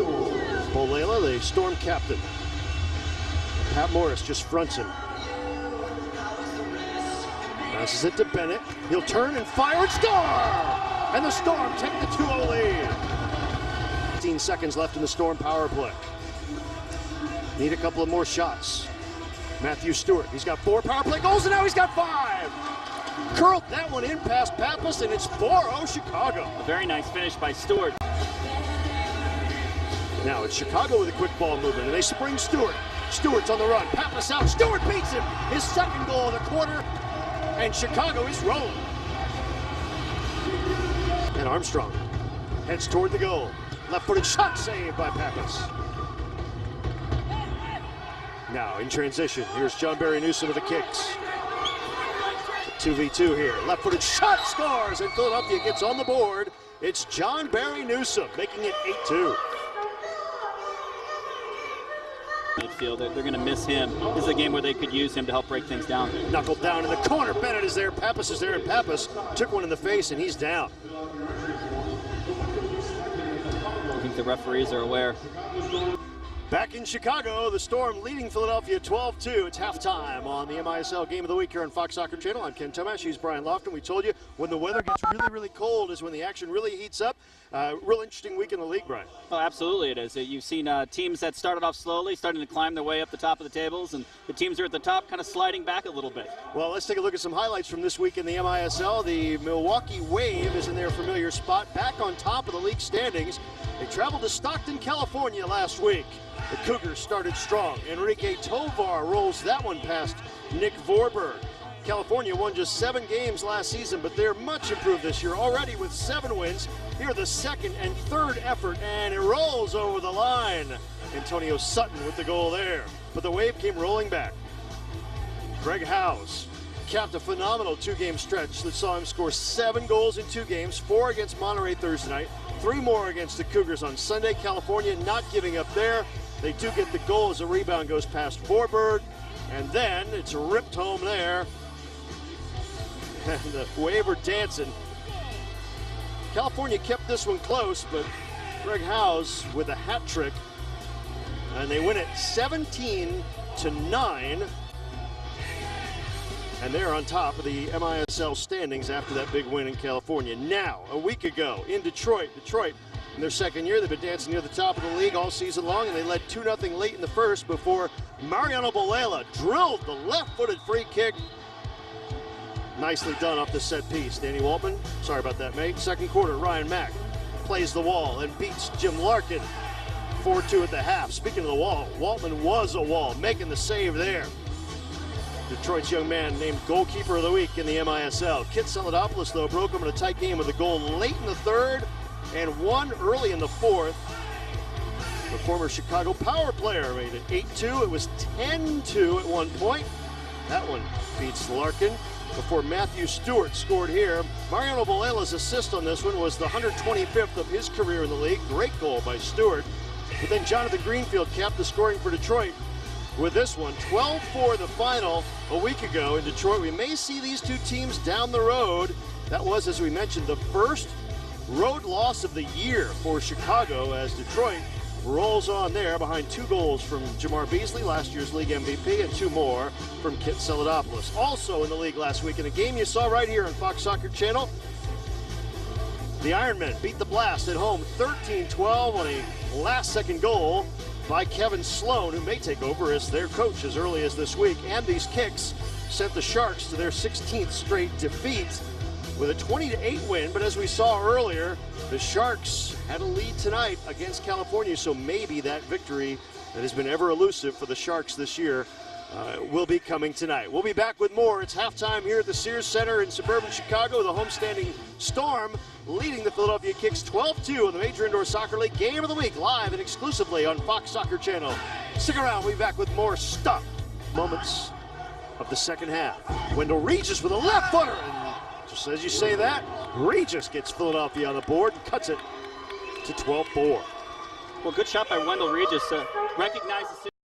Bolela, the Storm captain. Pat Morris just fronts him. Passes it to Bennett. He'll turn and fire and score! And the Storm take the 2-0 lead. 15 seconds left in the Storm power play. Need a couple of more shots. Matthew Stewart, he's got 4 power play goals, and now he's got 5. Curled that one in past Pappas, and it's 4-0 Chicago. A very nice finish by Stewart. Now it's Chicago with a quick ball movement, and they spring Stewart. Stewart's on the run. Pappas out. Stewart beats him. His second goal of the quarter, and Chicago is rolling. And Armstrong heads toward the goal. Left-footed shot saved by Pappas. Now in transition, here's John Barry Newsom with the KiXX. 2v2 here. Left-footed shot scores, and Philadelphia gets on the board. It's John Barry Newsom making it 8-2. Midfield, they're going to miss him. This is a game where they could use him to help break things down. Knuckled down in the corner. Bennett is there. Pappas is there, and Pappas took one in the face, and he's down. I think the referees are aware. Back in Chicago, the Storm leading Philadelphia 12-2. It's halftime on the MISL Game of the Week here on Fox Soccer Channel. I'm Ken Tomash. He's Brian Lofton. We told you when the weather gets really, really cold is when the action really heats up. Real interesting week in the league, Brian. Oh, absolutely it is. You've seen teams that started off slowly, starting to climb their way up the top of the tables, and the teams that are at the top kind of sliding back a little bit. Well, let's take a look at some highlights from this week in the MISL. The Milwaukee Wave is in their familiar spot, back on top of the league standings. They traveled to Stockton, California last week. The Cougars started strong. Enrique Tovar rolls that one past Nick Vorberg. California won just 7 games last season, but they're much improved this year, already with 7 wins. Here the second and third effort, and it rolls over the line. Antonio Sutton with the goal there. But the Wave came rolling back. Greg Howes capped a phenomenal 2-game stretch that saw him score 7 goals in 2 games, 4 against Monterey Thursday night, 3 more against the Cougars on Sunday. California not giving up there. They do get the goal as a rebound goes past Vorberg, and then it's ripped home there. And the Wave are dancing. California kept this one close, but Greg Howes with a hat trick, and they win it 17-9. And they're on top of the MISL standings after that big win in California. Now, a week ago in Detroit, in their second year, they've been dancing near the top of the league all season long, and they led 2-0 late in the first before Mariano Bolela drilled the left-footed free kick. Nicely done off the set piece. Danny Waltman, sorry about that, mate. Second quarter, Ryan Mack plays the wall and beats Jim Larkin 4-2 at the half. Speaking of the wall, Waltman was a wall, making the save there. Detroit's young man named goalkeeper of the week in the MISL. Kit Saladopoulos, though, broke him in a tight game with a goal late in the third and one early in the fourth. The former Chicago Power player made it 8-2. It was 10-2 at one point. That one beats Larkin before Matthew Stewart scored here. Mariano Bolela's assist on this one was the 125th of his career in the league. Great goal by Stewart. But then Jonathan Greenfield capped the scoring for Detroit with this one. 12-4 the final a week ago in Detroit. We may see these two teams down the road. That was, as we mentioned, the first road loss of the year for Chicago as Detroit rolls on there behind 2 goals from Jamar Beasley, last year's league MVP, and 2 more from Kit Saladopoulos. Also in the league last week, in a game you saw right here on Fox Soccer Channel, the Ironmen beat the Blast at home 13-12 on a last-second goal by Kevin Sloan, who may take over as their coach as early as this week. And these kicks sent the Sharks to their 16th straight defeat with a 20-8 win. But as we saw earlier, the Sharks had a lead tonight against California, so maybe that victory that has been ever elusive for the Sharks this year will be coming tonight. We'll be back with more. It's halftime here at the Sears Center in suburban Chicago. The homestanding Storm leading the Philadelphia KiXX 12-2 in the Major Indoor Soccer League Game of the Week, live and exclusively on Fox Soccer Channel. Stick around. We'll be back with more stuff. Moments of the second half. Wendell Regis with a left footer. And just as you say that, Regis gets Philadelphia on the board and cuts it to 12-4. Well, good shot by Wendell Regis to recognize the